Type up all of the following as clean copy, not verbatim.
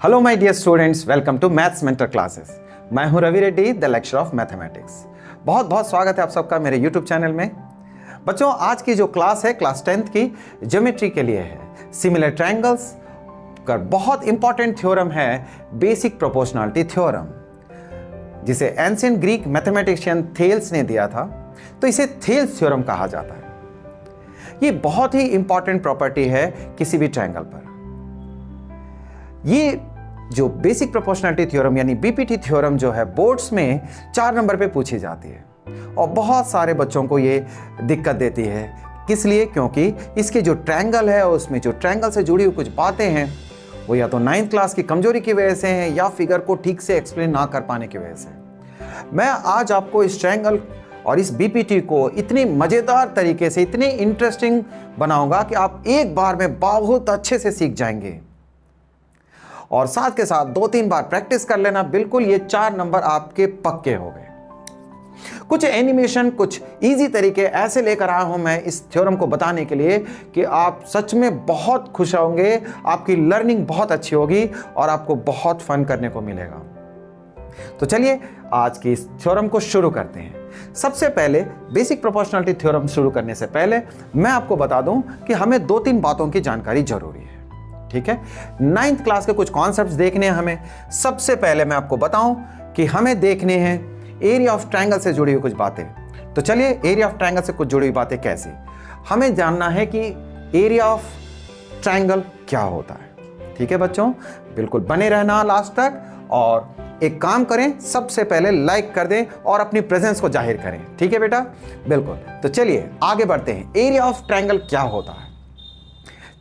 Hello my dear students, welcome to maths mentor classes. मैं हूं Ravi Reddy, the lecturer of mathematics. बहुत बहुत स्वागत है आप सबका मेरे यूट्यूब चैनल में। बच्चों, आज की जो क्लास है क्लास 10th की ज्योमेट्री के लिए है। सिमिलर ट्रायंगल्स का बहुत इंपॉर्टेंट थ्योरम है बेसिक प्रोपोर्शनलिटी थ्योरम, जिसे एंशिएंट ग्रीक मैथमेटिशियन थेल्स ने दिया था, तो इसे थेल्स थ्योरम कहा जाता है। ये बहुत ही इंपॉर्टेंट प्रॉपर्टी है किसी भी ट्रायंगल पर। ये जो बेसिक प्रोपोर्शनलिटी थ्योरम यानी बीपीटी थ्योरम जो है बोर्ड्स में 4 नंबर पे पूछी जाती है और बहुत सारे बच्चों को ये दिक्कत देती है। किस लिए? क्योंकि इसके जो ट्रायंगल है उसमें जो ट्रायंगल से जुड़ी हुई कुछ बातें हैं वो या तो 9th क्लास की कमजोरी की वजह से हैं या फिगर को ठीक से एक्सप्लेन ना कर पाने की वजह से। मैं आज आपको इस ट्रायंगल और इस बीपीटी को इतनी मजेदार तरीके से, इतनी इंटरेस्टिंग बनाऊंगा कि आप एक बार में बहुत अच्छे से सीख जाएंगे। और साथ के साथ 2-3 बार प्रैक्टिस कर लेना, बिल्कुल ये 4 नंबर आपके पक्के हो गए। कुछ एनिमेशन, कुछ इजी तरीके ऐसे लेकर आया हूं मैं इस थ्योरम को बताने के लिए कि आप सच में बहुत खुश होंगे, आपकी लर्निंग बहुत अच्छी होगी और आपको बहुत फन करने को मिलेगा। तो चलिए आज की इस थ्योरम को शुरू करते हैं। सबसे पहले बेसिक प्रोपोर्शनलिटी थ्योरम शुरू करने से पहले मैं आपको बता दूं कि हमें 2-3 बातों की जानकारी जरूरी है। ठीक है, 9th क्लास के कुछ कॉन्सेप्ट्स देखने हैं हमें। सबसे पहले मैं आपको बताऊं कि हमें देखने हैं एरिया ऑफ ट्रायंगल से जुड़ी हुई कुछ बातें। तो चलिए, एरिया ऑफ ट्रायंगल से कुछ जुड़ी हुई बातें कैसे, हमें जानना है कि एरिया ऑफ ट्रायंगल क्या होता है। ठीक है बच्चों, बिल्कुल बने रहना लास्ट तक। और एक काम करें, सबसे पहले लाइक कर दें और अपनी प्रेजेंस को जाहिर करें। ठीक है बेटा, बिल्कुल। तो चलिए आगे बढ़ते हैं। एरिया ऑफ ट्रायंगल क्या होता है?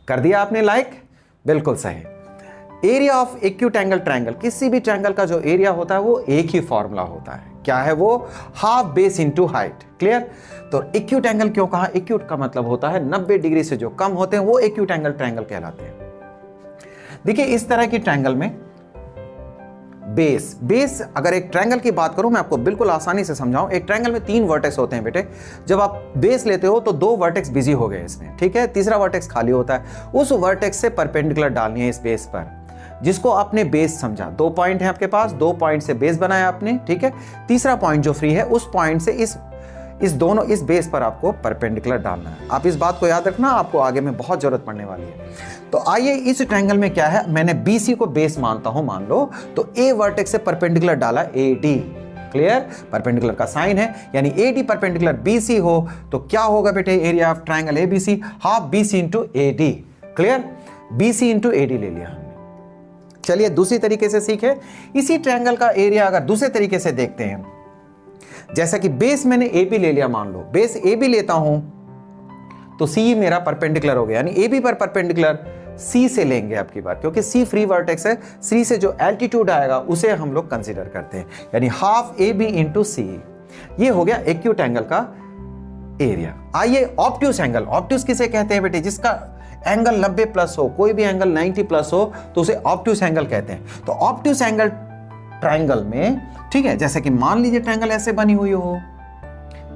कर दिया आपने लाइक? बिल्कुल सही। Area of acute angle triangle, किसी भी ट्रायंगल का जो एरिया होता है वो एक ही फॉर्मूला होता है। क्या है वो? Half base into height. Clear? तो एक्यूट एंगल क्यों कहा? एक्यूट का मतलब होता है 90 डिग्री से जो कम होते हैं वो एक्यूट एंगल ट्रायंगल कहलाते हैं। देखिए, इस तरह की ट्रायंगल में बेस अगर एक ट्रायंगल की बात करूं, मैं आपको बिल्कुल आसानी से समझाऊं। एक ट्रायंगल में 3 वर्टेक्स होते हैं बेटे। जब आप बेस लेते हो तो 2 वर्टेक्स बिजी हो गए इसमें, ठीक है, तीसरा वर्टेक्स खाली होता है। उस वर्टेक्स से परपेंडिकुलर डालनी है इस बेस पर, जिसको आपने बेस समझा। 2 पॉइंट है आपके पास, 2 पॉइंट से बेस बनाया आपने, ठीक है। तीसरा पॉइंट जो फ्री है उस पॉइंट से इस बेस पर आपको परपेंडिकुलर डालना है। आप इस बात को याद रखना, आपको आगे में बहुत जरूरत पड़ने वाली है। तो आइए, इस ट्रायंगल में क्या है, मैंने BC को बेस मानता हूं, मान लो, तो A वर्टेक्स से परपेंडिकुलर डाला AD। क्लियर? परपेंडिकुलर का साइन है, यानी AD परपेंडिकुलर BC हो तो क्या होगा बेटे? Area of triangle ABC half BC into AD। Clear? BC into AD ले लिया हमने। चलिए दूसरी तरीके से सीखे। इसी ट्रायंगल का एरिया अगर दूसरे तरीके से देखते हैं, जैसा कि बेस मैंने AB ले लिया, मान लो बेस AB लेता हूं तो C मेरा परपेंडिकुलर हो गया, यानी AB पर परपेंडिकुलर C से लेंगे आपकी बात, क्योंकि C फ्री वर्टेक्स है। C से जो एल्टीट्यूड आएगा उसे हम लोग कंसीडर करते हैं, यानी हाफ AB इंटू C। ये हो गया एक्यूट एंगल का एरिया। आइए ऑब्ट्यूस एंगल। ऑब्ट्यूस किसे कहते हैं बेटे? जिसका एंगल 90 प्लस हो, कोई भी एंगल 90 प्लस हो तो उसे ऑब्ट्यूस एंगल कहते हैं। तो ऑब्ट्यूस एंगल ट्रायंगल में, ठीक है, जैसे कि मान लीजिए ट्रायंगल ऐसे बनी हुई हो,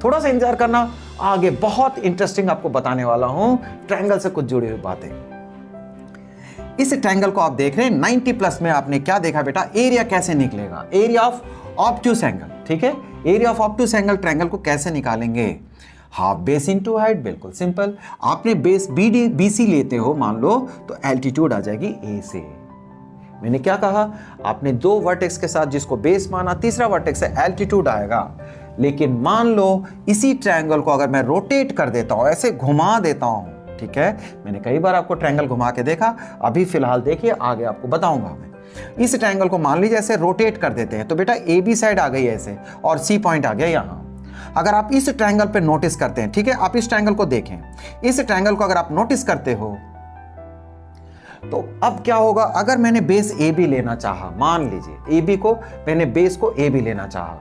थोड़ा सा इंतजार करना, आगे बहुत इंटरेस्टिंग आपको बताने वाला हूं ट्रायंगल से कुछ जुड़ी हुई बातें। इस ट्रायंगल को आप देख रहे हैं 90 प्लस में, आपने क्या देखा बेटा? एरिया कैसे निकलेगा? Area of obtuse angle. ठीक है, area of obtuse angle triangle को कैसे निकालेंगे? Half base into height. बिल्कुल सिंपल। आपने बेस BC लेते हो मान लो, तो एल्टीट्यूड आ जाएगी A से। मैंने क्या कहा? आपने 2 वर्टेक्स के साथ जिसको बेस माना, तीसरा वर्टेक्स से एल्टीट्यूड आएगा। लेकिन मान लो इसी ट्रायंगल को अगर मैं रोटेट कर देता हूं, ऐसे घुमा देता हूं, ठीक है, मैंने कई बार आपको ट्रायंगल घुमा के देखा, अभी फिलहाल देखिए, आगे आपको बताऊंगा मैं। इस ट्रायंगल को मान लीजिए ऐसे रोटेट कर देते हैं तो बेटा AB साइड आ गई ऐसे और C पॉइंट आ गया यहां। अगर आप इस ट्रायंगल पे नोटिस करते हैं, ठीक है, आप इस ट्रायंगल को देखें, इस ट्रायंगल को अगर आप नोटिस करते हो तो अब क्या होगा? अगर मैंने बेस AB लेना चाहा, मान लीजिए AB को मैंने बेस को AB लेना चाहा,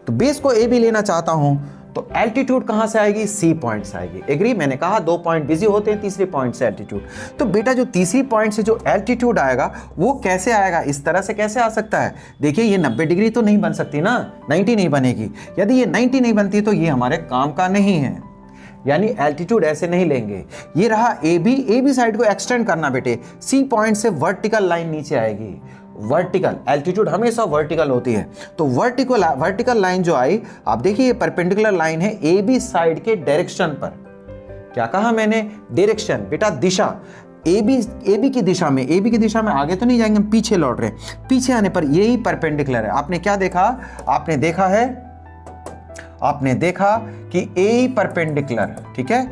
तो बेस को AB लेना चाहता हूं तो एल्टीट्यूड कहां से आएगी? C पॉइंट से आएगी। एग्री? मैंने कहा 2 पॉइंट बिजी होते हैं, तीसरे पॉइंट से एल्टीट्यूड। तो बेटा जो तीसरी पॉइंट से जो एल्टीट्यूड आएगा वो कैसे आएगा? इस तरह से कैसे आ सकता है? देखिए, ये 90 डिग्री तो नहीं बन सकती ना, 90 नहीं बनेगी। यदि ये 90 नहीं बनती तो ये हमारे काम का नहीं है। यानी एल्टीट्यूड ऐसे नहीं लेंगे, ये रहा ए बी साइड को एक्सटेंड करना बेटे, सी पॉइंट से वर्टिकल लाइन नीचे आएगी, वर्टिकल, एल्टीट्यूड हमेशा वर्टिकल होती है, तो वर्टिकल लाइन जो आई, आप देखिए ये परपेंडिकुलर लाइन है ए बी साइड के डायरेक्शन पर। क्या कहा मैंने? डायरेक्शन बेटा, दिशा, ए बी की दिशा में, ए बी की दिशा में आगे तो नहीं जाएंगे, हम पीछे लौट रहे हैं, पीछे आने पर यही परपेंडिकुलर है। आपने क्या देखा? आपने देखा कि ए परपेंडिकुलर, ठीक है,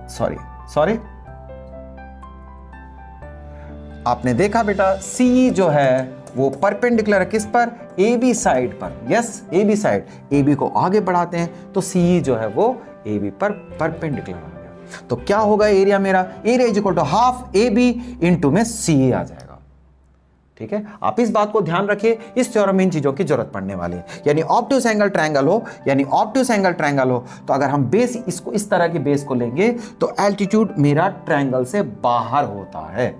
सॉरी आपने देखा बेटा सी जो है वो परपेंडिकुलर है किस पर? ए बी साइड पर। Yes, A B side, A B को आगे बढ़ाते हैं तो सी जो है वो ए बी पर परपेंडिकुलर आ गया। तो क्या होगा एरिया मेरा? Area is equal to half A B into में सी आ जाएगा। ठीक है, आप इस बात को ध्यान रखिए, इस थ्योरम में इन चीजों की जरूरत पड़ने वाली है। यानी ऑब्ट्यूज एंगल ट्रायंगल हो, तो अगर हम बेस इसको इस तरह के बेस को लेंगे तो एल्टीट्यूड मेरा ट्रायंगल से बाहर होता है।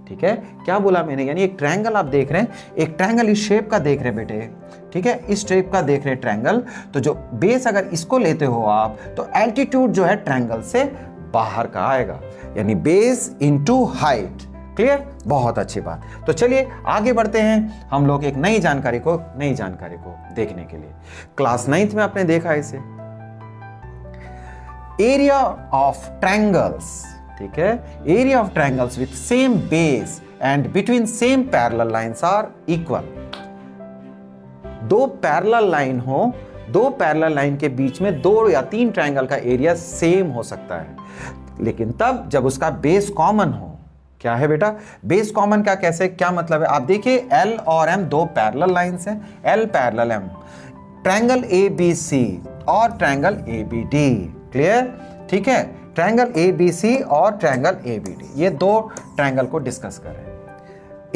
ठीक है, क्या बोला मैंने? यानी एक ट्रायंगल आप देख रहे हैं, एक ट्रायंगल इस शेप का देख रहे हैं बेटे, ठीक है, इस शेप का देख रहे हैं ट्रायंगल, तो जो बेस अगर इसको लेते हो आप तो एल्टीट्यूड जो है ट्रायंगल से बाहर का आएगा, यानी बेस इनटू हाइट। क्लियर? बहुत अच्छी बात। तो चलिए आगे बढ़ते हैं हम लोग एक नई जानकारी को देखने के लिए। क्लास 9th में आपने देखा इसे, एरिया ऑफ ट्रायंगल्स, ठीक है, area of triangles with same base and between same parallel lines are equal. दो पैरेलल लाइन हो, दो पैरेलल लाइन के बीच में 2 या 3 ट्रायंगल का एरिया सेम हो सकता है, लेकिन तब जब उसका बेस कॉमन हो। क्या है बेटा? बेस कॉमन का कैसे, क्या मतलब है? आप देखिए L और M दो पैरेलल लाइंस हैं, L parallel M, triangle ABC और ट्रायंगल ABD। क्लियर? ठीक है, ट्रायंगल ABC और ट्रायंगल ABD, ये दो ट्रायंगल को डिस्कस कर रहे हैं।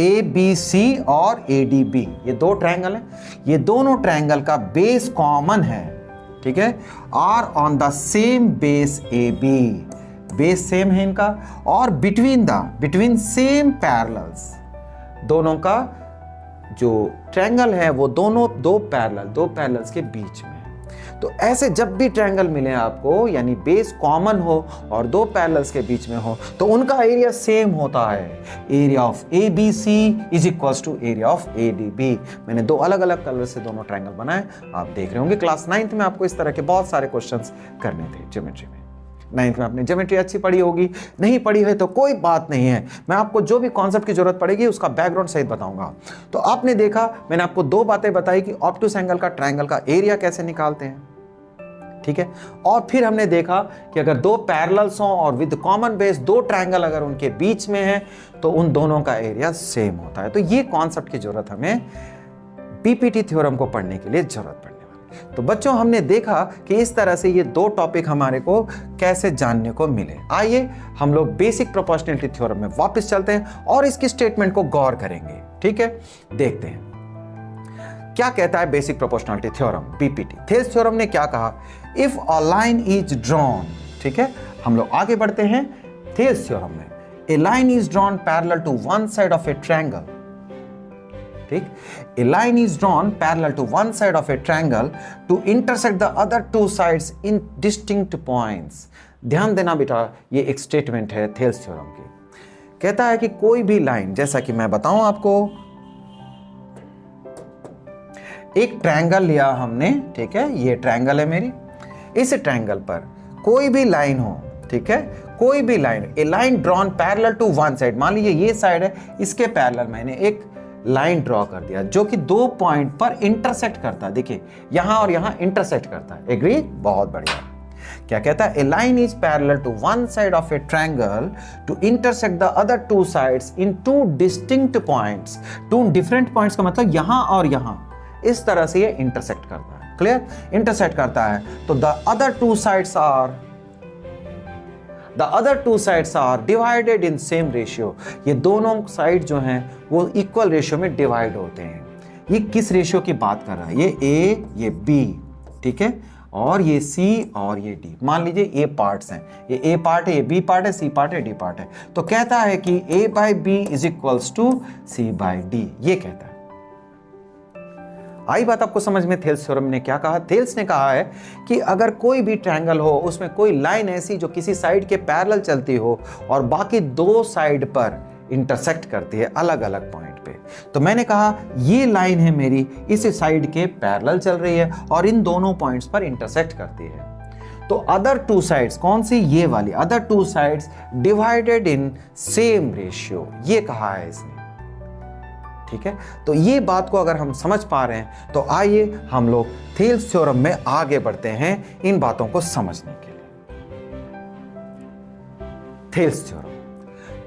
ABC और ADB ये दो ट्रायंगल हैं, ये दोनों ट्रायंगल का बेस कॉमन है। ठीक है, are on the same base AB, base same है इनका, और बिटवीन सेम पैरेलल्स, दोनों का जो ट्रायंगल है वो दो पैरेलल्स के बीच में है। तो ऐसे जब भी ट्रायंगल मिले आपको, यानी बेस कॉमन हो और दो पैरेलल्स के बीच में हो, तो उनका एरिया सेम होता है। Area of ABC is equals to area of ADB। मैंने दो अलग अलग कलर से दोनों ट्रायंगल बनाए, आप देख रहे होंगे। क्लास 9th में आपको इस तरह के बहुत सारे क्वेश्चंस करने थे ज्योमेट्री में। 9th में आपने ज्योमेट्री अच्छी पढ़ी होगी, नहीं पढ़ी है तो कोई बात नहीं है, मैं आपको जो भी कॉन्सेप्ट की जरूरत पड़ेगी उसका बैकग्राउंड सहित बताऊंगा। तो आपने देखा, मैंने आपको 2 बातें बताई कि ऑब्ट्यूज एंगल का ट्रायंगल का एरिया कैसे निकालते हैं। ठीक है, और फिर हमने देखा कि अगर दो पैरेलल्स हों और विद कॉमन बेस दो ट्रायंगल अगर उनके बीच में है तो उन दोनों का एरिया सेम होता है। तो ये कॉन्सेप्ट की जरूरत हमें पीपीटी थ्योरम को पढ़ने के लिए जरूरत पड़ेगी। तो बच्चों, हमने देखा कि इस तरह से ये 2 टॉपिक हमारे को कैसे जानने को मिले। आइए हम लोग बेसिक प्रोपोर्शनैलिटी थ्योरम में वापस चलते हैं और इसकी स्टेटमेंट को गौर करेंगे। ठीक है, देखते हैं क्या कहता है basic proportionality theorem, BPT. Thales theorem ने क्या कहा? If a line is drawn, ठीक है, हम लोग आगे बढ़ते हैं थेल्स थ्योरम में। A line is drawn parallel to one side of a triangle, ठीक, a line is drawn parallel to one side of a triangle to intersect the other 2 sides in distinct points। ध्यान देना बेटा, ये एक statement है Thales theorem की। कहता है कि कोई भी लाइन, जैसा कि मैं बताऊं आपको, एक ट्रायंगल लिया हमने, ठीक है, ये ट्रायंगल है मेरी, इस ट्रायंगल पर कोई भी लाइन हो, ठीक है, कोई भी line, a line drawn parallel to one side, मान लीजिए ये साइड है, इसके पैरेलल मैंने एक लाइन ड्रॉ कर दिया जो कि 2 पॉइंट पर इंटरसेक्ट करता है। देखिए यहां और यहां इंटरसेक्ट करता है। एग्री? बहुत बढ़िया। क्या कहता है? A line is parallel to one side of a triangle to intersect the other 2 sides in 2 distinct points. 2 different points का मतलब यहां और यहां, इस तरह से ये इंटरसेक्ट करता है। क्लियर? इंटरसेक्ट करता है तो the other 2 sides are divided in same ratio। ये दोनों साइड जो हैं वो इक्वल रेशियो में डिवाइड होते हैं। ये किस रेशियो की बात कर रहा है? ये A, ये B, ठीक है, और ये C और ये D। मान लीजिए ये पार्ट्स हैं, ये A पार्ट है, ये B पार्ट है, C पार्ट है, D पार्ट है। तो कहता है कि A by B is equals to C by D, ये कहता है। आई बात आपको समझ में? थेल्स थ्योरम ने क्या कहा? थेल्स ने कहा है कि अगर कोई भी ट्रायंगल हो, उसमें कोई लाइन ऐसी जो किसी साइड के पैरेलल चलती हो और बाकी दो साइड पर इंटरसेक्ट करती है अलग अलग पॉइंट पे, तो मैंने कहा ये लाइन है मेरी, इस साइड के पैरेलल चल रही है और इन दोनों पॉइंट्स पर इंटरसेक्ट करती है। तो अदर टू साइड्स, कौन सी? ये वाली, other two sides divided in same ratio, ये कहा है इसने। ठीक है, तो ये बात को अगर हम समझ पा रहे हैं तो आइए हम लोग थेल्स थ्योरम में आगे बढ़ते हैं इन बातों को समझने के लिए। थेल्स थ्योरम,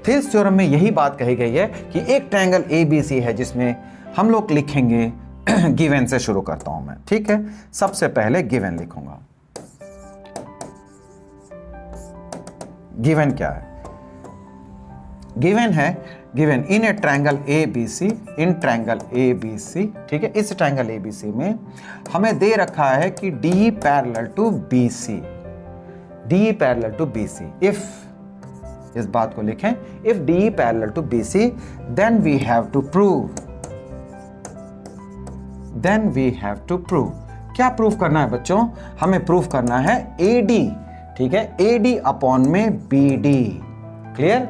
थेल्स थ्योरम में यही बात कही गई है कि एक ट्रायंगल ABC है जिसमें हम लोग लिखेंगे गिवन से शुरू करता हूं मैं। ठीक है, सबसे पहले गिवन लिखूंगा। गिवन क्या है? गिवन है, given in A triangle ABC, in triangle ABC, ठीक है, इस ट्रायंगल ABC में हमें दे रखा है कि DE parallel to BC, DE parallel to BC। If, इस बात को लिखें, if DE parallel to BC then we have to prove, then we have to prove. क्या प्रूव करना है बच्चों? हमें प्रूव करना है AD, ठीक है, AD अपॉन में BD, clear?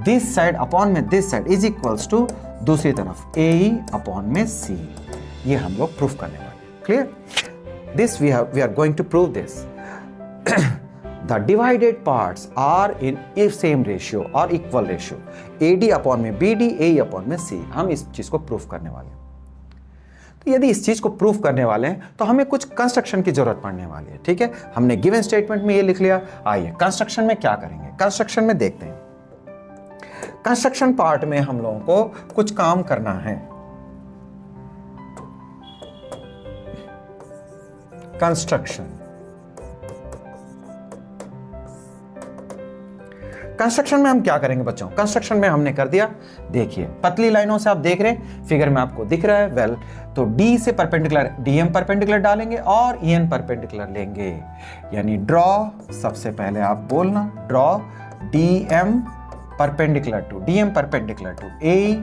This side upon में this side is equals to दूसरी तरफ AE अपॉन में C, ये हम लोग प्रूफ करने वाले। Clear? This we are going to prove this. The divided parts are in same ratio और इक्वल रेशियो, AD अपॉन में BD, AE अपॉन में C। हम इस चीज को प्रूफ करने वाले हैं। तो यदि इस चीज को प्रूफ करने वाले हैं तो हमें कुछ कंस्ट्रक्शन की जरूरत पड़ने वाली है। ठीक है, हमने गिवन स्टेटमेंट में ये लिख लिया। आइए कंस्ट्रक्शन में क्या करेंगे, कंस्ट्रक्शन में देखते हैं। कंस्ट्रक्शन पार्ट में हम लोगों को कुछ काम करना है। कंस्ट्रक्शन, कंस्ट्रक्शन में हम क्या करेंगे बच्चों? कंस्ट्रक्शन में हमने कर दिया, देखिए पतली लाइनों से आप देख रहे हैं, फिगर में आपको दिख रहा है। वेल, तो D से परपेंडिकुलर DM परपेंडिकुलर डालेंगे और EN परपेंडिकुलर लेंगे, यानी ड्रॉ, सबसे पहले आप बोलना draw DM perpendicular to AE,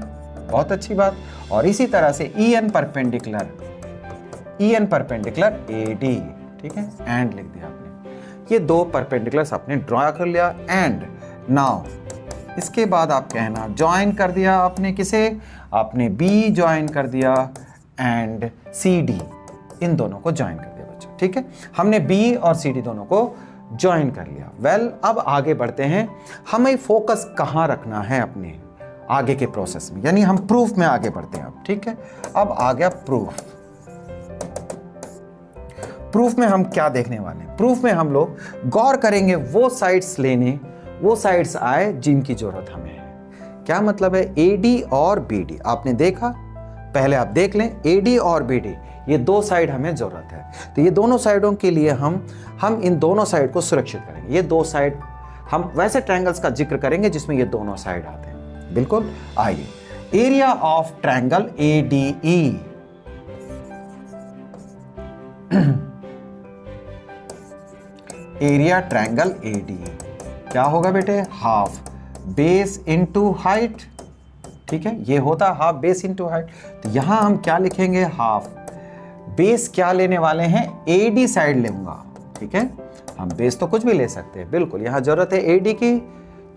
बहुत अच्छी बात। और इसी तरह से EN परपेंडिकुलर AD, ठीक है, एंड लिख दिया आपने। ये दो परपेंडिकुलर्स आपने ड्रॉ कर लिया। एंड नाउ इसके बाद आप कहना ज्वाइन कर दिया आपने, किसे? आपने B ज्वाइन कर दिया एंड CD, इन दोनों को ज्वाइन कर दिया बच्चों। ठीक है, हमने B और CD दोनों को ज्वाइन कर लिया। वेल, अब आगे बढ़ते हैं। हमें फोकस कहां रखना है अपने आगे के प्रोसेस में, यानी हम प्रूफ में आगे बढ़ते हैं अब। ठीक है, अब आ गया प्रूफ। प्रूफ में हम क्या देखने वाले हैं? प्रूफ में हम लोग गौर करेंगे वो साइड्स लेने, वो साइड्स आए जिनकी जरूरत हमें है। क्या मतलब है? AD और BD आपने देखा, पहले आप देख लें, AD और BD ये दो साइड हमें जरूरत है। तो ये दोनों साइडों के लिए हम इन दोनों साइड को सुरक्षित करेंगे। ये दो साइड, हम वैसे ट्रायंगल्स का जिक्र करेंगे जिसमें ये दोनों साइड आते हैं। बिल्कुल, आइए area of triangle ADE, area triangle ADE क्या होगा बेटे? Half base into height. ठीक है, ये होता है हाफ बेस इनटू हाइट। तो यहां हम क्या लिखेंगे? हाफ बेस क्या लेने वाले हैं? AD साइड लूंगा। ठीक है, हम बेस तो कुछ भी ले सकते हैं, बिल्कुल यहां जरूरत है AD की,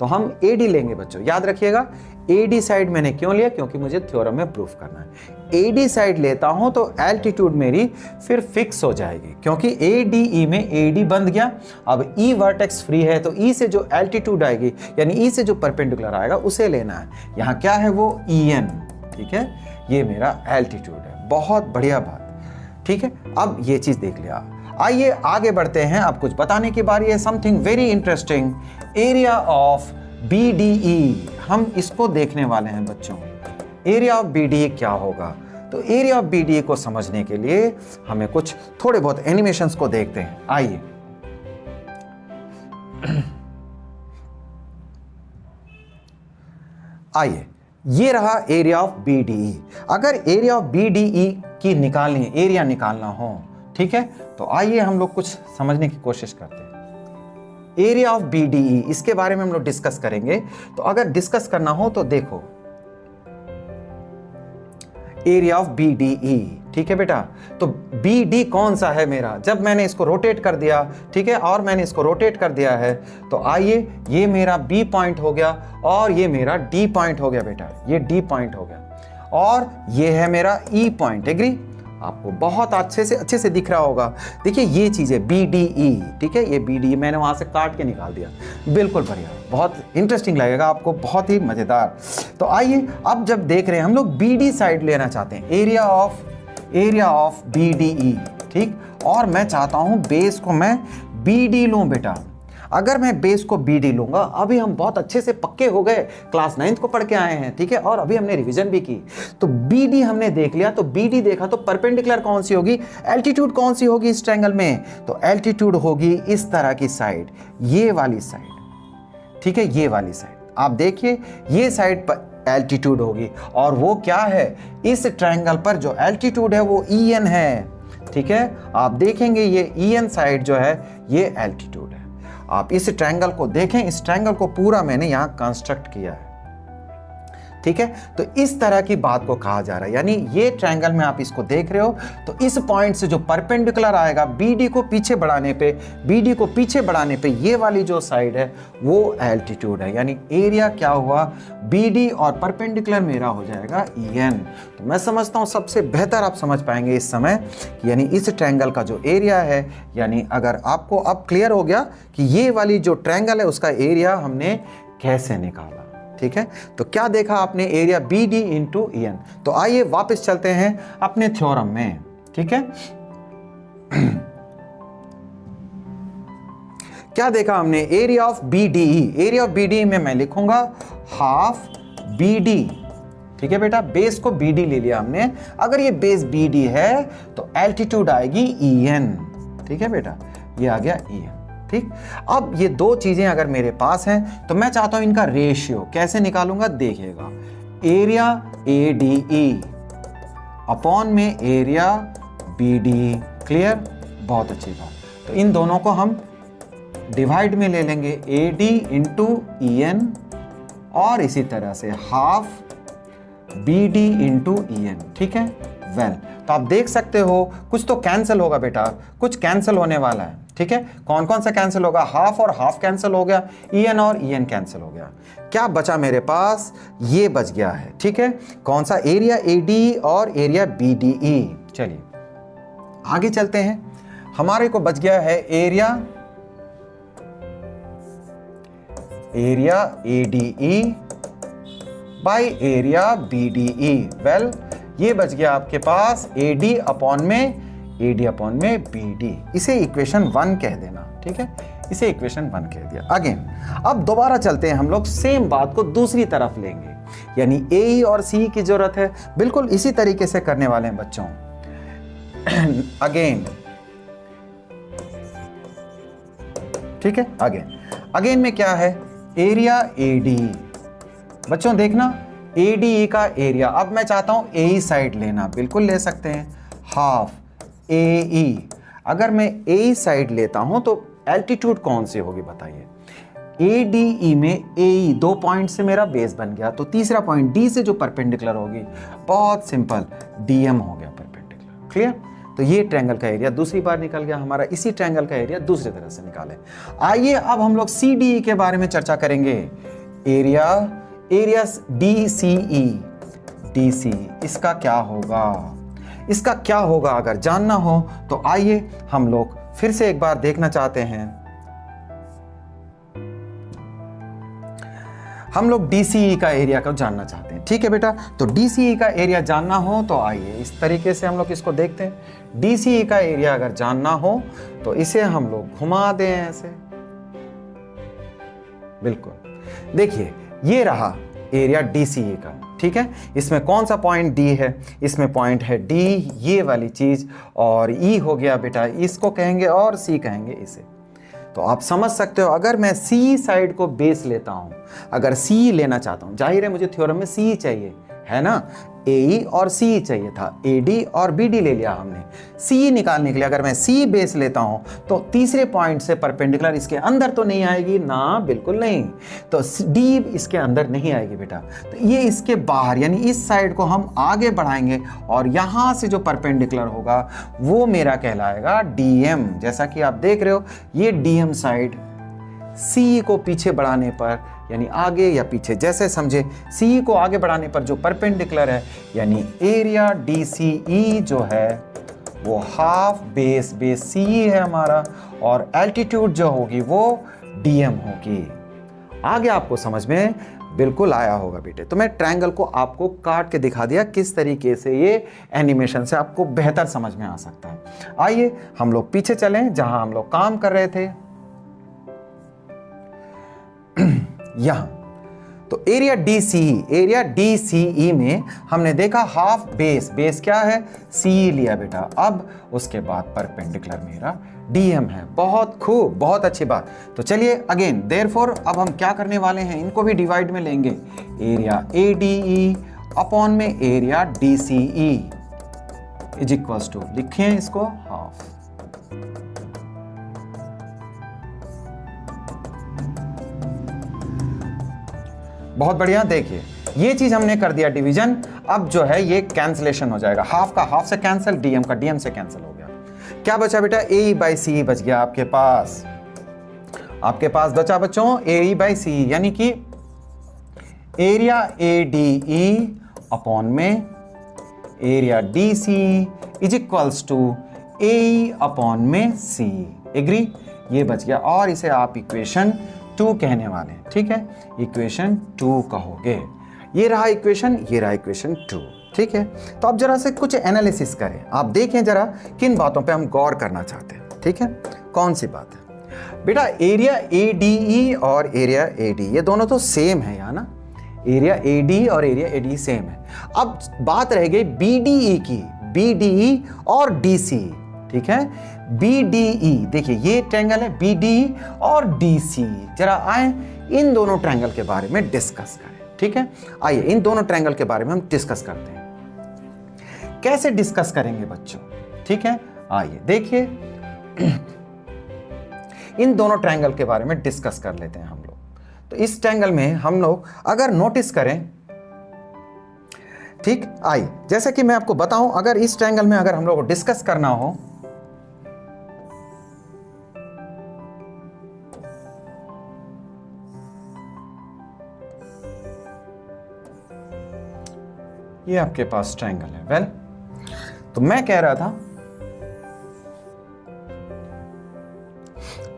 तो हम AD लेंगे बच्चों। याद रखिएगा, AD साइड मैंने क्यों लिया? क्योंकि मुझे थ्योरम में प्रूफ करना है। AD साइड लेता हूं तो एल्टीट्यूड मेरी फिर फिक्स हो जाएगी, क्योंकि ADE में AD बंद गया। अब E वर्टेक्स फ्री है, तो E से जो एल्टीट्यूड आएगी, यानी E से जो परपेंडिकुलर आएगा उसे लेना है। यहां क्या है? वो EN। ठीक है, ये मेरा एल्टीट्यूड है। बहुत बढ़िया बात। ठीक है, अब ये चीज देख लिया। आइए आगे बढ़ते हैं। अब कुछ बताने की बारी है, something very interesting, area of BDE। हम इसको देखने वाले हैं बच्चों। एरिया ऑफ BDE क्या होगा? तो एरिया ऑफ BDE को समझने के लिए हमें कुछ थोड़े बहुत एनिमेशंस को देखते हैं। आइए, आइए, ये रहा एरिया ऑफ BDE। अगर एरिया ऑफ BDE की निकालनी, एरिया निकालना हो, ठीक है, तो आइए हम लोग कुछ समझने की कोशिश करते हैं। एरिया ऑफ BDE, इसके बारे में हम लोग डिस्कस करेंगे। तो अगर डिस्कस करना हो तो देखो, area of B D E. ठीक है बेटा, तो बी डी कौन सा है मेरा, जब मैंने इसको रोटेट कर दिया, ठीक है, और मैंने इसको रोटेट कर दिया है, तो आइए ये मेरा बी पॉइंट हो गया और ये मेरा डी पॉइंट हो गया बेटा, ये डी पॉइंट हो गया और ये है मेरा ई पॉइंट। एग्री? आपको बहुत अच्छे से दिख रहा होगा। देखिए ये चीज़ है बी डी ई, ठीक है, ये बी डी मैंने वहाँ से काट के निकाल दिया। बिल्कुल बढ़िया, बहुत इंटरेस्टिंग लगेगा आपको, बहुत ही मज़ेदार। तो आइए अब जब देख रहे हैं हम लोग बी डी साइड लेना चाहते हैं, area of B D E, ठीक, और मैं चाहता हूँ बेस को मैं बी डी लूँ बेटा। अगर मैं बेस को बी डी लूंगा, अभी हम बहुत अच्छे से पक्के हो गए, क्लास 9th को पढ़ के आए हैं, ठीक है, और अभी हमने रिवीजन भी की। तो बी डी हमने देख लिया, तो बी डी देखा तो परपेंडिकुलर कौन सी होगी, एल्टीट्यूड कौन सी होगी इस ट्रायंगल में, तो एल्टीट्यूड होगी इस तरह की साइड, ये वाली साइड, ठीक है, ये वाली साइड। आप देखिए ये साइड पर एल्टीट्यूड होगी और वो क्या है, इस ट्रायंगल पर जो एल्टीट्यूड है वो ई एन है। ठीक है, आप देखेंगे ये ई एन साइड जो है ये एल्टीट्यूड है। आप इस ट्रायंगल को देखें, इस ट्रायंगल को पूरा मैंने यहां कंस्ट्रक्ट किया है। ठीक है, तो इस तरह की बात को कहा जा रहा है, यानी ये ट्रायंगल में आप इसको देख रहे हो, तो इस पॉइंट से जो परपेंडिकुलर आएगा बीडी को पीछे बढ़ाने पे ये वाली जो साइड है वो एल्टीट्यूड है, यानी एरिया क्या हुआ, बीडी और परपेंडिकुलर मेरा हो जाएगा EN। तो मैं समझता हूं सबसे बेहतर आप समझ पाएंगे इस समय, यानी इस ट्रायंगल का जो एरिया है, यानी अगर आपको अब क्लियर हो गया कि ये वाली जो ट्रायंगल है उसका एरिया हमने कैसे निकाला। ठीक है, तो क्या देखा आपने, area B D into EN। तो आइए वापस चलते हैं अपने थ्योरम में। ठीक है, क्या देखा हमने, area of BDE, area of BDE में मैं लिखूंगा हाफ BD। ठीक है बेटा, बेस को BD ले लिया हमने, अगर ये बेस BD है तो एल्टीट्यूड आएगी EN। ठीक है बेटा, ये आ गया EN। ठीक, अब ये दो चीजें अगर मेरे पास हैं तो मैं चाहता हूं इनका रेशियो कैसे निकालूंगा, देखिएगा, एरिया ADE अपॉन में एरिया BDE। क्लियर, बहुत अच्छी बात। तो इन दोनों को हम डिवाइड में ले लेंगे, AD इंटू EN और इसी तरह से हाफ BD इंटू EN। ठीक है, वेल, तो आप देख सकते हो कुछ तो कैंसिल होगा बेटा, कुछ कैंसिल होने वाला है। ठीक है, कौन कौन सा कैंसिल होगा, हाफ और हाफ कैंसिल हो गया, EN और EN कैंसिल हो गया, क्या बचा मेरे पास, ये बच गया है। ठीक है, कौन सा, एरिया ADE और एरिया BDE। चलिए आगे चलते हैं, हमारे को बच गया है area ADE by area BDE। Well, ये बच गया आपके पास AD अपॉन में BD। इसे इक्वेशन 1 कह देना। ठीक है, इसे इक्वेशन 1 कह दिया। अगेन अब दोबारा चलते हैं, हम लोग सेम बात को दूसरी तरफ लेंगे, यानी AE और CE की जरूरत है, बिल्कुल इसी तरीके से करने वाले हैं बच्चों। अगेन, ठीक है, अगेन में क्या है, एरिया ADE। बच्चों देखना, ADE का एरिया, अब मैं चाहता हूं AE साइड लेना, बिल्कुल ले सकते हैं, हाफ AE। अगर मैं AE साइड लेता हूं तो एल्टीट्यूड कौन सी होगी बताइए, ADE में AE 2 पॉइंट से मेरा बेस बन गया, तो तीसरा पॉइंट D से जो परपेंडिकुलर होगी, बहुत सिंपल, DM हो गया परपेंडिकुलर। क्लियर, तो ये ट्रायंगल का एरिया दूसरी बार निकल गया हमारा, इसी ट्रायंगल का एरिया दूसरी तरह से निकालें। आइए अब हम लोग CDE के बारे में चर्चा करेंगे, एरिया DCE, इसका क्या होगा, अगर जानना हो तो आइए हम लोग फिर से एक बार देखना चाहते हैं। हम लोग DCE का एरिया को जानना चाहते हैं। ठीक है बेटा, तो DCE का एरिया जानना हो तो आइए इस तरीके से हम लोग इसको देखते हैं। DCE का एरिया अगर जानना हो तो इसे हम लोग घुमा दें ऐसे, बिल्कुल, देखिए ये रहा एरिया DCE का। ठीक है, इसमें कौन सा पॉइंट D है, इसमें पॉइंट है D, ये वाली चीज, और E हो गया बेटा, इसको कहेंगे, और C कहेंगे इसे। तो आप समझ सकते हो, अगर मैं C साइड को बेस लेता हूं, अगर C लेना चाहता हूं, जाहिर है मुझे थ्योरम में C चाहिए, है ना। AE और CE चाहिए था, AD और BD ले लिया हमने। CE निकालने के लिए अगर मैं CE बेस लेता हूं तो तीसरे पॉइंट से परपेंडिकुलर इसके अंदर तो नहीं आएगी ना, बिल्कुल नहीं। तो D इसके अंदर नहीं आएगी बेटा, तो ये इसके बाहर यानी इस साइड को हम आगे बढ़ाएंगे और यहां से जो परपेंडिकुलर होगा वो मेरा कहलाएगा DM। जैसा कि आप देख रहे हो ये DM साइड CE को पीछे बढ़ाने पर यानी आगे या पीछे जैसे समझे, CE को आगे बढ़ाने पर जो परपेंडिकुलर है यानी एरिया DCE जो है वो हाफ बेस CE है हमारा, और एल्टीट्यूड जो होगी वो DM होगी। आगे आपको समझ में बिल्कुल आया होगा बेटे। तो मैं ट्रायंगल को आपको काट के दिखा दिया किस तरीके से ये एनिमेशन से आपको बेहतर समझ में आ सकता है। आइए हम लोग पीछे चलें जहां हम लोग काम कर रहे थे। यहां तो एरिया DCE में हमने देखा हाफ बेस क्या है, CE लिया बेटा। अब उसके बाद परपेंडिकुलर मेरा DM है। बहुत खूब, बहुत अच्छी बात। तो चलिए अगेन देयरफॉर अब हम क्या करने वाले हैं, इनको भी डिवाइड में लेंगे। एरिया ADE अपॉन में area DCE is equals to, लिखें इसको हाफ। बहुत बढ़िया, देखिए ये चीज हमने कर दिया डिवीजन। अब जो है ये कैंसिलेशन हो जाएगा, हाफ का हाफ से कैंसिल, DM का DM से कैंसिल हो गया। क्या बचा बेटा, AE बाई CE बच गया आपके पास बचा बच्चों AE बाई CE, यानी कि एरिया ADE अपॉन में area DCE is equals to AE upon में CE। एग्री, ये बच गया और इसे आप इक्वेशन 2 कहने वाले हैं। ठीक है, इक्वेशन 2 कहोगे। ये रहा इक्वेशन 2। ठीक है, तो अब जरा से कुछ एनालिसिस करें। आप देखें जरा किन बातों पे हम गौर करना चाहते हैं। ठीक है, कौन सी बात है बेटा, एरिया ADE और एरिया AD ये दोनों तो सेम है यहाँ ना, एरिया AD और एरिया AD सेम है। अब बात रह गई BDE की, BDE और DCE। ठीक है, BDE देखिए ये ट्रायंगल है, BDE और DCE। जरा आए इन दोनों ट्रायंगल के बारे में डिस्कस करें। ठीक है, आइए इन दोनों ट्रायंगल के बारे में हम डिस्कस करते हैं। कैसे डिस्कस करेंगे बच्चों, ठीक है, आइए देखिए इन दोनों ट्रायंगल के बारे में डिस्कस कर लेते हैं हम लोग। तो इस ट्रायंगल में हम लोग अगर नोटिस करें, ठीक, आइए जैसे कि मैं आपको बताऊं, अगर इस ट्रायंगल में अगर हम लोग को डिस्कस करना हो, ये आपके पास ट्रायंगल है। वेल, तो मैं कह रहा था,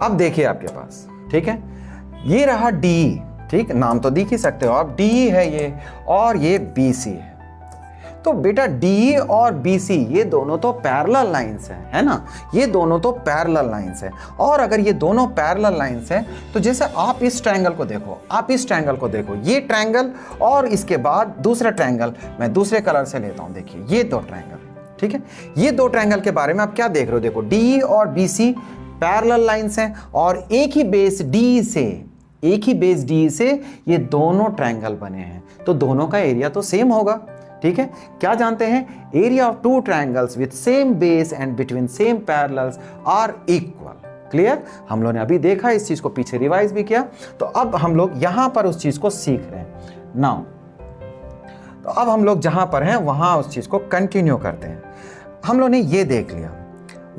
अब देखिए आपके पास, ठीक है, ये रहा DE। ठीक, नाम तो दिख ही सकते हो आप, DE है ये और ये BC है। तो बेटा DE और BC ये दोनों तो पैरेलल लाइंस हैं, है ना, ये दोनों तो पैरेलल लाइंस हैं। और अगर ये दोनों पैरेलल लाइंस हैं तो जैसे आप इस ट्रायंगल को देखो, ये ट्रायंगल और इसके बाद दूसरा ट्रायंगल मैं दूसरे कलर से लेता हूं। देखिए ये दो ट्रायंगल, ठीक है, ये दो ट्रायंगल के बारे में आप क्या देख रहे हो, देखो DE और BC पैरेलल लाइंस हैं और एक ही बेस DE से ये दोनों ट्रायंगल बने हैं, तो दोनों का एरिया तो सेम होगा। ठीक है, क्या जानते हैं, area of two triangles with same base and between same parallels are equal. Clear, हम लोगों ने अभी देखा, इस चीज को पीछे रिवाइज भी किया, तो अब हम लोग यहां पर उस चीज को सीख रहे हैं नाउ। तो अब हम लोग जहां पर हैं वहां उस चीज को कंटिन्यू करते हैं। हम लोग ने ये देख लिया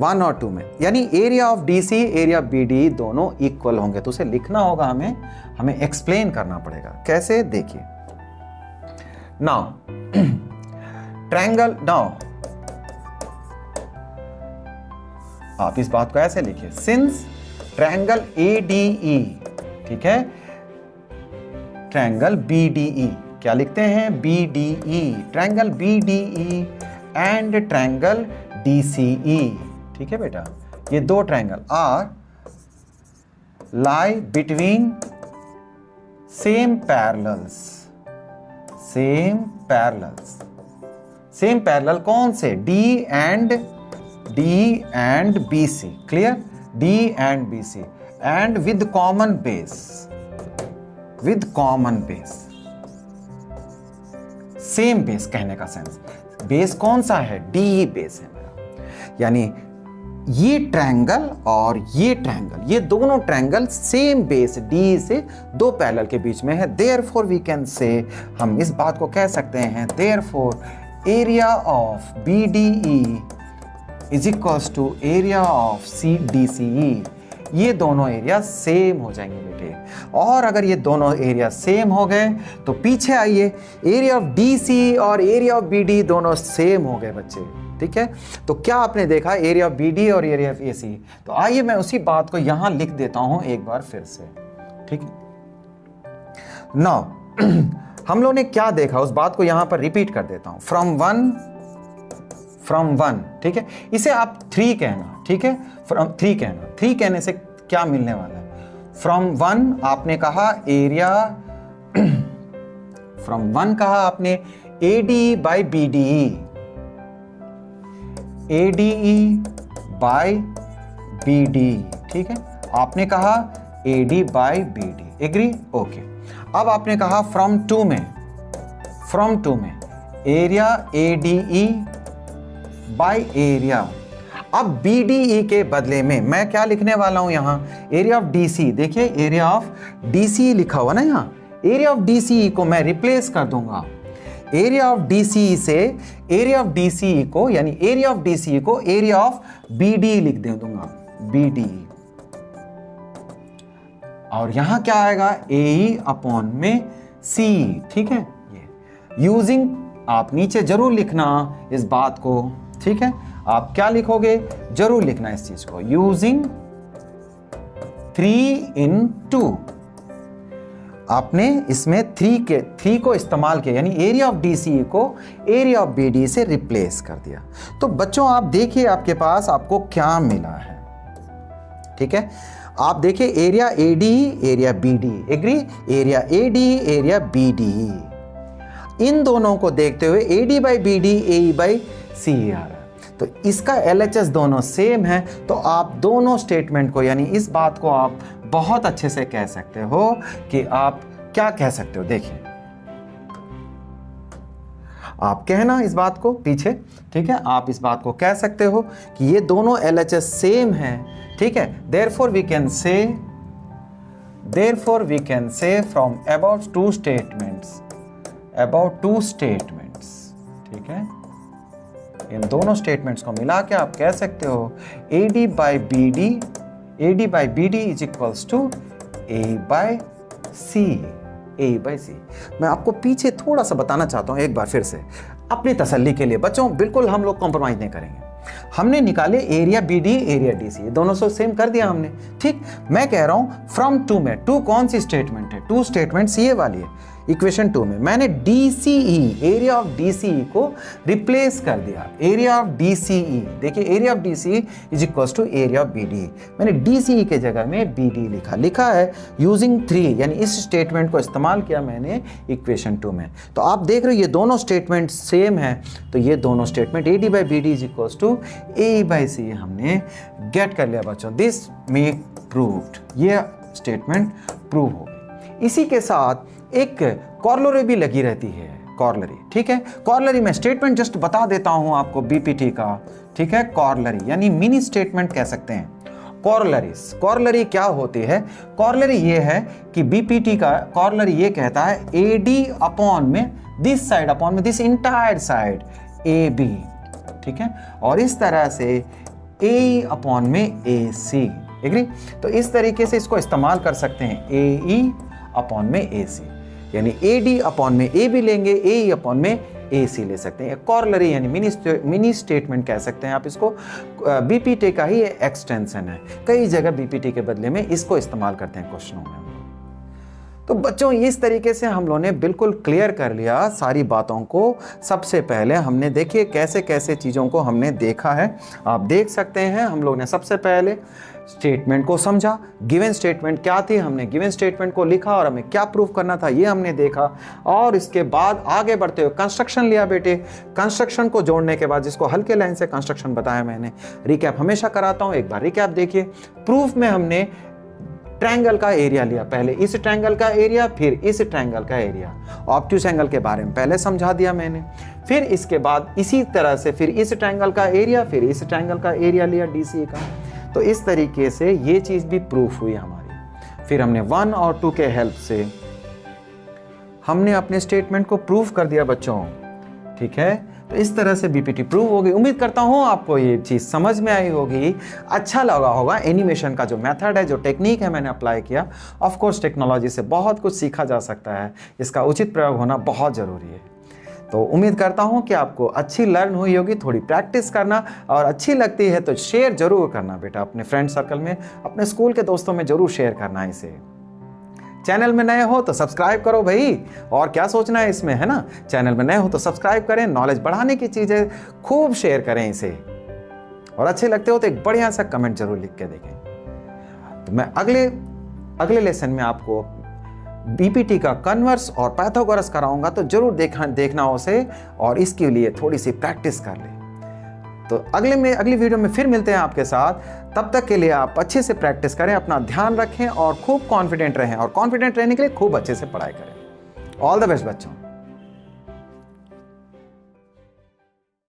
1 और 2 में, यानी area of DC area BD दोनों इक्वल होंगे, तो उसे लिखना होगा, हमें एक्सप्लेन करना पड़ेगा। कैसे, देखिए नाउ ट्रायंगल, नाउ आप इस बात को ऐसे लिखिए, सिंस ट्रायंगल ADE, ठीक है, ट्रायंगल BDE, क्या लिखते हैं, BDE, triangle BDE and triangle DCE। ठीक है बेटा, ये दो triangle are lie between same parallel कौन से, D and BC। Clear, D and BC and with common base same base कहने का सेंस, बेस कौन सा है, डी ही बेस है मेरा। यानी ये ट्रायंगल और ये ट्रायंगल, ये दोनों ट्रायंगल सेम बेस डी से दो पैरेलल के बीच में है। देयरफॉर वी कैन से, हम इस बात को कह सकते हैं, therefore area of BDE is equals to area of DCE। ये दोनों एरिया सेम हो जाएंगे बेटे। और अगर ये दोनों एरिया सेम हो गए तो पीछे आइए, एरिया ऑफ DC और एरिया ऑफ BD दोनों सेम हो गए बच्चे, ठीक है। तो क्या आपने देखा, एरिया ऑफ BD और एरिया ऑफ AC। तो आइए मैं उसी बात को यहां लिख देता हूं एक बार फिर से, ठीक है। नाउ हम लोग ने क्या देखा उस बात को यहां पर रिपीट कर देता हूं। फ्रॉम वन, ठीक है, इसे आप 3 कहना, ठीक है, फ्रॉम 3 कहना। 3 कहने से क्या मिलने वाला है, फ्रॉम 1 आपने कहा एरिया, फ्रॉम 1 कहा आपने ADE by BDE, ADE by BDE, ठीक है। आपने कहा AD by BD, agree, okay. अब आपने कहा फ्रॉम 2 में एरिया ADE बाई एरिया। अब BDE के बदले में मैं क्या लिखने वाला हूं यहां, एरिया ऑफ DC। देखिए एरिया ऑफ DC लिखा हुआ ना यहां, एरिया ऑफ DCE को मैं रिप्लेस कर दूंगा एरिया ऑफ DCE से, एरिया ऑफ DCE को, यानी एरिया ऑफ DCE को एरिया ऑफ BDE लिख दे दूंगा, BDE। और यहां क्या आएगा, AE अपॉन में CE, ठीक है। ये यूजिंग, आप नीचे जरूर लिखना इस बात को, ठीक है। आप क्या लिखोगे, जरूर लिखना इस चीज को, यूजिंग 3 in 2। आपने इसमें 3 को इस्तेमाल किया, यानी एरिया ऑफ DCE को एरिया ऑफ BD से रिप्लेस कर दिया। तो बच्चों आप देखिए आपके पास आपको क्या मिला है, ठीक है। आप देखिए area ADE, area BD, agree, area ADE, एरिया BDE। इन दोनों को देखते हुए AD by BD AE by CE आ रहा है। तो इसका LHS दोनों सेम है। तो आप दोनों स्टेटमेंट को, यानी इस बात को आप बहुत अच्छे से कह सकते हो कि आप क्या कह सकते हो, देखिए आप कहना इस बात को पीछे, ठीक है। आप इस बात को कह सकते हो कि ये दोनों LHS सेम है, ठीक है। Therefore we can say from about two statements, ठीक है। इन दोनों स्टेटमेंट्स को मिला के आप कह सकते हो AD by BD is equals to AE by C। मैं आपको पीछे थोड़ा सा बताना चाहता हूं एक बार फिर से अपनी तसल्ली के लिए बच्चों, बिल्कुल हम लोग कॉम्प्रोमाइज नहीं करेंगे। हमने निकाले एरिया BD, एरिया DC, दोनों से सेम कर दिया हमने, ठीक। मैं कह रहा हूं फ्रॉम 2 में, 2 कौन सी स्टेटमेंट है, 2 स्टेटमेंट ये वाली है। इक्वेशन 2 में मैंने DCE, एरिया ऑफ DCE को रिप्लेस कर दिया, एरिया ऑफ DCE। देखिए area of DCE is equals to area of BD। मैंने DCE के जगह में BD लिखा है यूजिंग 3, यानी इस स्टेटमेंट को इस्तेमाल किया मैंने इक्वेशन 2 में। तो आप देख रहे हो ये दोनों स्टेटमेंट सेम है। तो ये दोनों statement AD by BD is equals to AE by CE हमने गेट कर लिया बच्चों। दिस मेक प्रूव्ड, ये स्टेटमेंट प्रूव हो गई। इसी के साथ एक कॉर्लरी भी लगी रहती है, कॉर्लरी, ठीक है। कॉर्लरी में स्टेटमेंट जस्ट बता देता हूं आपको BPT का, ठीक है। कॉर्लरी यानी मिनी स्टेटमेंट कह सकते हैं। कॉर्लरी क्या होती है, कॉर्लरी ये है कि BPT का कॉर्लरी ये कहता है AD अपॉन में दिस साइड अपॉन में दिस इंटायर साइड AB, ठीक है। और इस तरह से AE अपॉन में AC, एग्री। तो इस तरीके से इसको इस्तेमाल कर सकते हैं, AE अपॉन में AC, यानी AD अपॉन में AB लेंगे, AE अपॉन में AC ले सकते हैं। कॉर्लरी यानी मिनी स्टेटमेंट कह सकते हैं आप इसको। BPT का ही एक्सटेंशन है, कई जगह BPT के बदले में इसको इस्तेमाल करते हैं क्वेश्चनों में। तो बच्चों इस तरीके से हम लोगों ने बिल्कुल क्लियर कर लिया सारी बातों को। सबसे पहले हमने देखिए कैसे कैसे चीज़ों को हमने देखा है, आप देख सकते हैं। हम लोग ने सबसे पहले स्टेटमेंट को समझा, गिवन स्टेटमेंट क्या थी, हमने गिवन स्टेटमेंट को लिखा और हमें क्या प्रूफ करना था ये हमने देखा। और इसके बाद आगे बढ़ते हुए कंस्ट्रक्शन लिया बेटे। कंस्ट्रक्शन को जोड़ने के बाद, जिसको हल्के लाइन से कंस्ट्रक्शन बताया मैंने, रिकैप हमेशा कराता हूं, एक बार रिकैप देखिए। प्रूफ में हमने ट्रायंगल का एरिया लिया, पहले इस ट्रायंगल का एरिया फिर इस ट्रायंगल का एरिया, ऑब्ट्यूस एंगल के बारे में पहले समझा दिया मैंने। फिर इसके बाद इसी तरह से फिर इस ट्रायंगल का एरिया फिर इस ट्रायंगल का एरिया लिया DCA का। तो इस तरीके से ये चीज़ भी प्रूफ हुई हमारी। फिर हमने 1 और 2 के हेल्प से हमने अपने स्टेटमेंट को प्रूफ कर दिया बच्चों, ठीक है। तो इस तरह से BPT प्रूव हो गई। उम्मीद करता हूँ आपको ये चीज़ समझ में आई होगी, अच्छा लगा होगा। एनिमेशन का जो मेथड है, जो टेक्निक है मैंने अप्लाई किया, ऑफ कोर्स टेक्नोलॉजी से बहुत कुछ सीखा जा सकता है, इसका उचित प्रयोग होना बहुत ज़रूरी है। तो उम्मीद करता हूँ कि आपको अच्छी लर्न हुई होगी। थोड़ी प्रैक्टिस करना, और अच्छी लगती है तो शेयर ज़रूर करना बेटा, अपने फ्रेंड सर्कल में, अपने स्कूल के दोस्तों में ज़रूर शेयर करना इसे। चैनल में नए हो तो सब्सक्राइब करो भाई, और क्या सोचना है इसमें, है ना। चैनल में नए हो तो सब्सक्राइब करें, नॉलेज बढ़ाने की चीज़ें खूब शेयर करें इसे, और अच्छे लगते हो तो एक बढ़िया सा कमेंट जरूर लिख के देखें। तो मैं अगले लेसन में आपको BPT का कन्वर्स और पाइथागोरस कराऊंगा, तो जरूर देखना उसे, और इसके लिए थोड़ी सी प्रैक्टिस कर ले। तो अगली वीडियो में फिर मिलते हैं आपके साथ। तब तक के लिए आप अच्छे से प्रैक्टिस करें, अपना ध्यान रखें और खूब कॉन्फिडेंट रहें, और कॉन्फिडेंट रहने के लिए खूब अच्छे से पढ़ाई करें। ऑल द बेस्ट बच्चों।